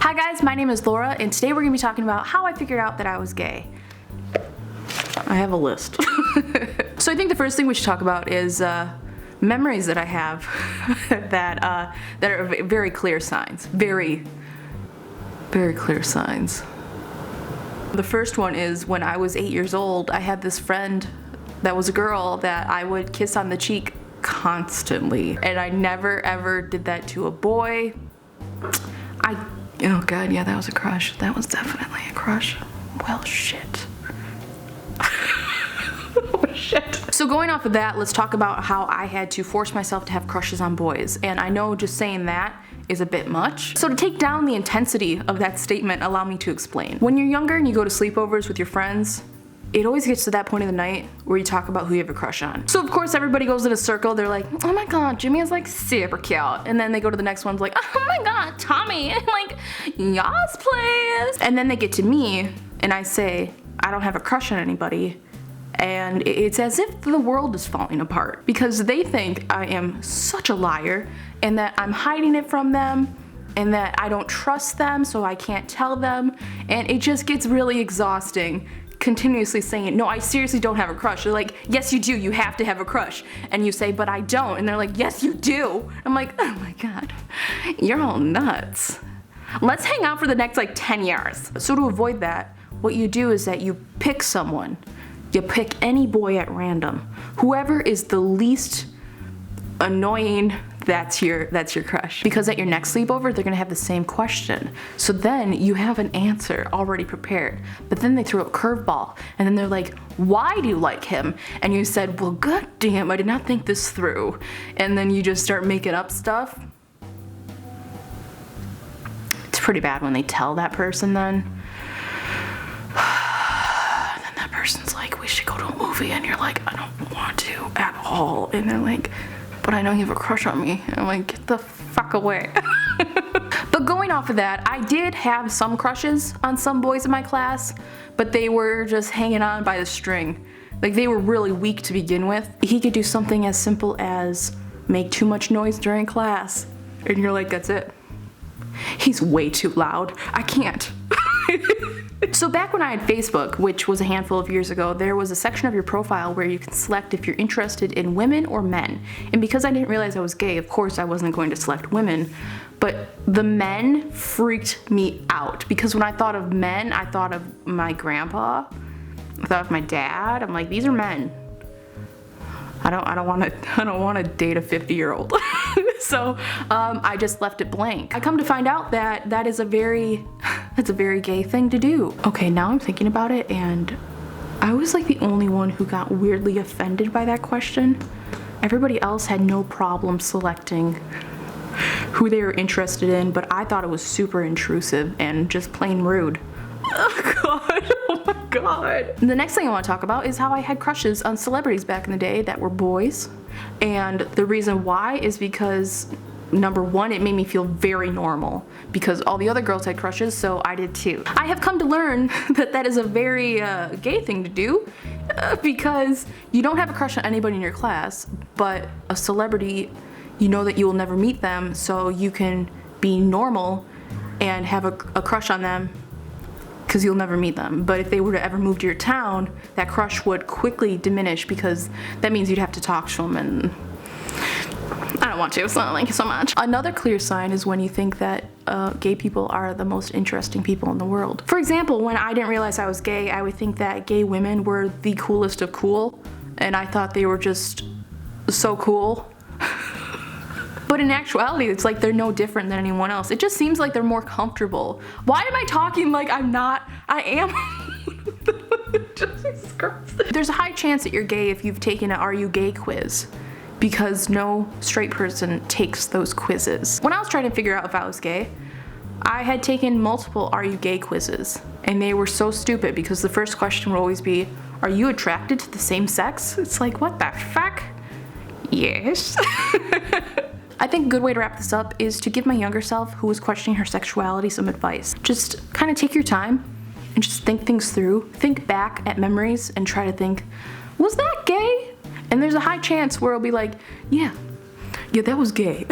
Hi guys, my name is Laura, and today we're going to be talking about how I figured out that I was gay. I have a list. So I think the first thing we should talk about is memories that I have that are very clear signs. Very clear signs. The first one is when I was 8 years old, I had this friend that was a girl that I would kiss on the cheek constantly. And I never ever did that to a boy. Oh god, yeah, that was a crush. That was definitely a crush. Well, shit. Oh, shit. So going off of that, let's talk about how I had to force myself to have crushes on boys. And I know just saying that is a bit much. So to take down the intensity of that statement, allow me to explain. When you're younger and you go to sleepovers with your friends, it always gets to that point of the night where you talk about who you have a crush on. So of course everybody goes in a circle, they're like, oh my god, Jimmy is like super cute. And then they go to the next one's like, oh my god, Tommy. And like, yes please. And then they get to me and I say, I don't have a crush on anybody. And it's as if the world is falling apart because they think I am such a liar and that I'm hiding it from them and that I don't trust them so I can't tell them. And it just gets really exhausting continuously saying, no, I seriously don't have a crush. They're like, yes you do, you have to have a crush. And you say, but I don't. And they're like, yes you do. I'm like, oh my god, you're all nuts. Let's hang out for the next like 10 years. So to avoid that, what you do is that you pick someone. You pick any boy at random. Whoever is the least annoying, that's your crush. Because at your next sleepover, they're gonna have the same question. So then you have an answer already prepared. But then they throw a curveball, and then they're like, why do you like him? And you said, well, god damn, I did not think this through. And then you just start making up stuff. It's pretty bad when they tell that person then. And then that person's like, we should go to a movie, and you're like, I don't want to at all. And they're like, but I know you have a crush on me. And I'm like, get the fuck away. But going off of that, I did have some crushes on some boys in my class, but they were just hanging on by the string. Like, they were really weak to begin with. He could do something as simple as make too much noise during class, and you're like, that's it. He's way too loud. I can't. So back when I had Facebook, which was a handful of years ago, there was a section of your profile where you can select if you're interested in women or men. And because I didn't realize I was gay, of course I wasn't going to select women, but the men freaked me out because when I thought of men, I thought of my grandpa, I thought of my dad. I'm like, these are men. I don't want to date a 50-year-old. So I just left it blank. I come to find out that that's a very gay thing to do. Okay, now I'm thinking about it, and I was like the only one who got weirdly offended by that question. Everybody else had no problem selecting who they were interested in, but I thought it was super intrusive and just plain rude. Oh god, oh my god. The next thing I want to talk about is how I had crushes on celebrities back in the day that were boys. And the reason why is because, number one, it made me feel very normal because all the other girls had crushes, so I did too. I have come to learn that that is a very gay thing to do because you don't have a crush on anybody in your class, but a celebrity, you know that you will never meet them, so you can be normal and have a crush on them because you'll never meet them. But if they were to ever move to your town, that crush would quickly diminish because that means you'd have to talk to them, and I don't want to, so thank you so much. Another clear sign is when you think that gay people are the most interesting people in the world. For example, when I didn't realize I was gay, I would think that gay women were the coolest of cool, and I thought they were just so cool. But in actuality, it's like they're no different than anyone else. It just seems like they're more comfortable. Why am I talking like I'm not? I am. Jesus Christ. There's a high chance that you're gay if you've taken an Are You Gay quiz, because no straight person takes those quizzes. When I was trying to figure out if I was gay, I had taken multiple Are You Gay quizzes, and they were so stupid because the first question would always be, are you attracted to the same sex? It's like, what the fuck? Yes. I think a good way to wrap this up is to give my younger self, who was questioning her sexuality, some advice. Just kind of take your time and just think things through. Think back at memories and try to think, was that gay? And there's a high chance where it'll be like, yeah, that was gay.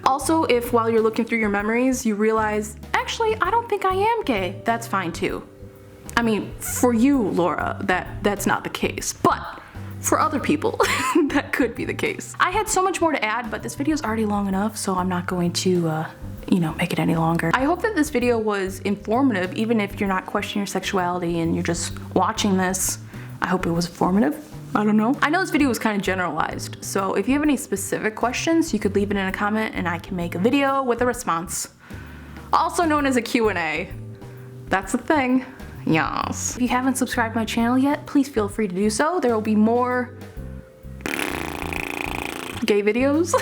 Also, if while you're looking through your memories, you realize, actually, I don't think I am gay, that's fine too. I mean, for you, Laura, that's not the case, but for other people, that could be the case. I had so much more to add, but this video is already long enough, so I'm not going to, make it any longer. I hope that this video was informative, even if you're not questioning your sexuality and you're just watching this. I hope it was informative. I don't know. I know this video was kind of generalized, so if you have any specific questions, you could leave it in a comment and I can make a video with a response. Also known as a Q&A. That's the thing. Yes. If you haven't subscribed to my channel yet, please feel free to do so. There will be more gay videos